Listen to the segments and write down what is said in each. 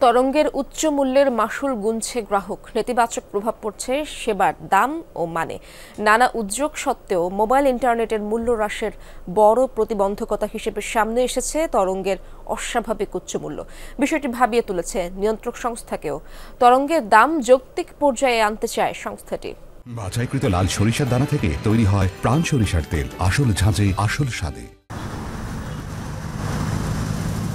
তরঙ্গের উচ্চ মূল্যের মাশুল গুনছে গ্রাহক, নেতিবাচক প্রভাব পড়ছে সেবার দাম ও মানে। নানা উদ্যোগ সত্ত্বেও মোবাইল ইন্টারনেটের মূল্য হ্রাসের বড় প্রতিবন্ধকতা হিসেবে সামনে এসেছে তরঙ্গের অস্বাভাবিক উচ্চ মূল্য। বিষয়টি ভাবিয়ে তুলেছে নিয়ন্ত্রক সংস্থাকেও। তরঙ্গের দাম যৌক্তিক পর্যায়ে আনতে চায় সংস্থাটি। বাছাইকৃত লাল সরিষার দানা থেকে তৈরি হয় প্রাণ সরিষার তেল, আসল ঝাঁঝে আসল স্বাদে।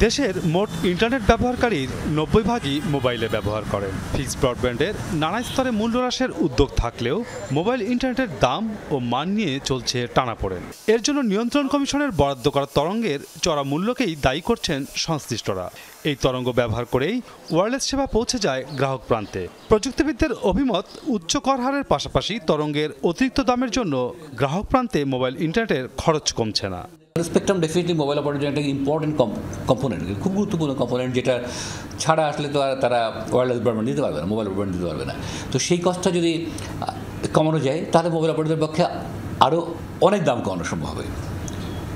দেশের মোট ইন্টারনেট ব্যবহারকারীর 90% মোবাইলে ব্যবহার করেন। ফিক্সড ব্রডব্যান্ডের নানা স্তরে মূল্য হ্রাসের উদ্যোগ থাকলেও মোবাইল ইন্টারনেটের দাম ও মান নিয়ে চলছে টানাপোড়েন। এর জন্য নিয়ন্ত্রণ কমিশনের বরাদ্দ করা তরঙ্গের চড়া মূল্যকেই দায়ী করছেন সংশ্লিষ্টরা। এই তরঙ্গ ব্যবহার করেই ওয়্যারলেস সেবা পৌঁছে যায় গ্রাহক প্রান্তে। প্রযুক্তিবিদদের অভিমত, উচ্চ কর হারের পাশাপাশি তরঙ্গের অতিরিক্ত দামের জন্য গ্রাহক প্রান্তে মোবাইল ইন্টারনেটের খরচ কমছে না। স্পেকট্রাম ডেফিনেটলি মোবাইল অপারেটর একটা ইম্পর্টেন্ট কম্পোনেন্ট, খুব গুরুত্বপূর্ণ কম্পোনেন্ট, যেটা ছাড়া আসলে তো আর তারা ওয়্যারলেস ব্রডব্যান্ড দিতে পারবে না, মোবাইল ব্রডব্যান্ড দিতে পারবে না। তো সেই কষ্টটা যদি কমানো যায় তাহলে মোবাইল অপারেটরের পক্ষে আরও অনেক দাম কমানো সম্ভব হবে,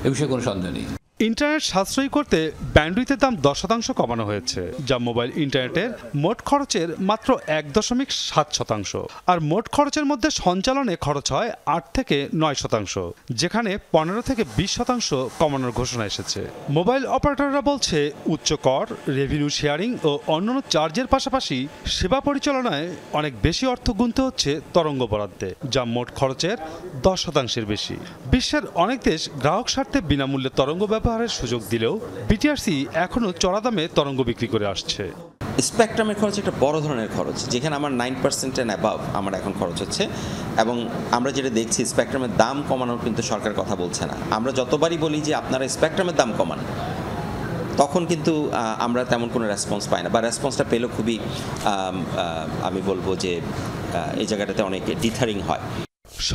এ বিষয়ে কোনো সন্দেহ নেই। ইন্টারনেট সাশ্রয়ী করতে ব্যান্ডউইথের দাম 10% কমানো হয়েছে, যা মোবাইল ইন্টারনেটের মোট খরচের মাত্র 1.7%। আর মোট খরচের মধ্যে সঞ্চালনে খরচ হয় 8 থেকে 9%, যেখানে 15 থেকে 20% কমানোর ঘোষণা এসেছে। মোবাইল অপারেটররা বলছে, উচ্চ কর, রেভিনিউ শেয়ারিং ও অন্যান্য চার্জের পাশাপাশি সেবা পরিচালনায় অনেক বেশি অর্থ গুনতে হচ্ছে তরঙ্গ বরাদ্দে, যা মোট খরচের 10% বেশি। বিশ্বের অনেক দেশ গ্রাহক স্বার্থে বিনামূল্যে তরঙ্গ ব্যবহারের সুযোগ দিলেও বিটিআরসি এখনো চড়া দামে তরঙ্গ বিক্রি করে আসছে। স্পেকট্রামের খরচ একটা বড় ধরনের খরচ, যেখানে আমার 9% অ্যান্ড অ্যাবাভ আমার এখন খরচ হচ্ছে। এবং আমরা যেটা দেখছি, স্পেকট্রামের দাম কমানোর কিন্তু সরকার কথা বলছে না। আমরা যতবারই বলি যে আপনারা স্পেকট্রামের দাম কমান, তখন কিন্তু আমরা তেমন কোনো রেসপন্স পাই না, বা রেসপন্সটা পেলেও খুবই আমি বলবো যে এই জায়গাটাতে অনেক ডিথারিং হয়।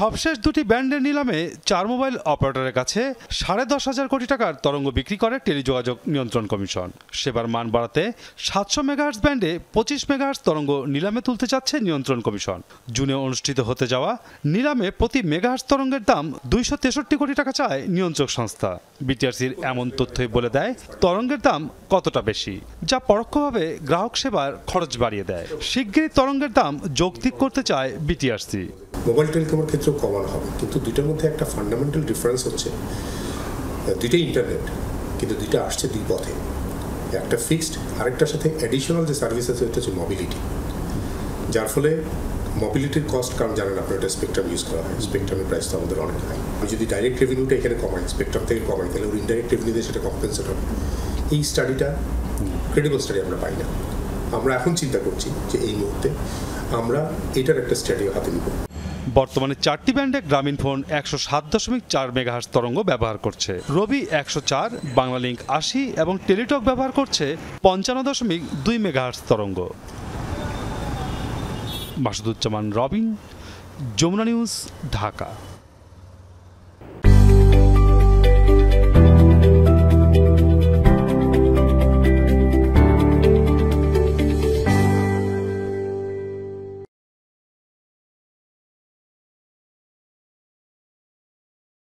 সবশেষ দুটি ব্যান্ডের নিলামে 4 মোবাইল অপারেটরের কাছে 10.5 কোটি টাকার তরঙ্গ বিক্রি করে টেলিযোগাযোগ নিয়ন্ত্রণ কমিশন। সেবার মান বাড়াতে 700 মেগাহার্টজ ব্যান্ডে 25 মেগাহার্টজ তরঙ্গ নিলামে তুলতে চাচ্ছে নিয়ন্ত্রণ কমিশন। জুনে অনুষ্ঠিত হতে যাওয়া নিলামে প্রতি মেগাহার্টজ তরঙ্গের দাম 263 কোটি টাকা চায় নিয়ন্ত্রক সংস্থা। বিটিআরসির এমন তথ্যই বলে দেয় তরঙ্গের দাম কতটা বেশি, যা পরোক্ষভাবে গ্রাহক সেবার খরচ বাড়িয়ে দেয়। শিগগিরই তরঙ্গের দাম যৌক্তিক করতে চায় বিটিআরসি। মোবাইল টেলিকমের ক্ষেত্রেও কমানো হবে, কিন্তু দুইটার মধ্যে একটা ফান্ডামেন্টাল ডিফারেন্স হচ্ছে, দুইটাই ইন্টারনেট, কিন্তু দুইটা আসছে দুই পথে, একটা ফিক্সড, আরেকটার সাথে অ্যাডিশনাল যে সার্ভিস আছে এটা হচ্ছে মোবিলিটি। যার ফলে মোবিলিটির কস্ট, কারণ জানেন আপনার একটা স্পেকট্রাম ইউজ করা হয়, স্পেকট্রামের প্রাইস তো আমাদের অনেক হাই। আমি যদি ডাইরেক্ট রেভিনিউটা এখানে কমাই, স্পেকট্রাম থেকে কমাই, তাহলে ওর ইনডাইরেক্ট রেভিনিউতে সেটা কম্পেনসেট হবে। এই স্টাডিটা ক্রেডিবল স্টাডি আমরা পাই না। আমরা এখন চিন্তা করছি যে এই মুহূর্তে আমরা এটার একটা স্টাডি হাতে নিব। বর্তমানে 4টি ব্যান্ডে গ্রামীণফোন 107.4 মেগাহার্টজ তরঙ্গ ব্যবহার করছে, রবি 104, বাংলালিংক 80 এবং টেলিটক ব্যবহার করছে 55.2 মেগাহার্টজ তরঙ্গ। মাসুদুজ্জামান রবিন, যমুনা নিউজ, ঢাকা।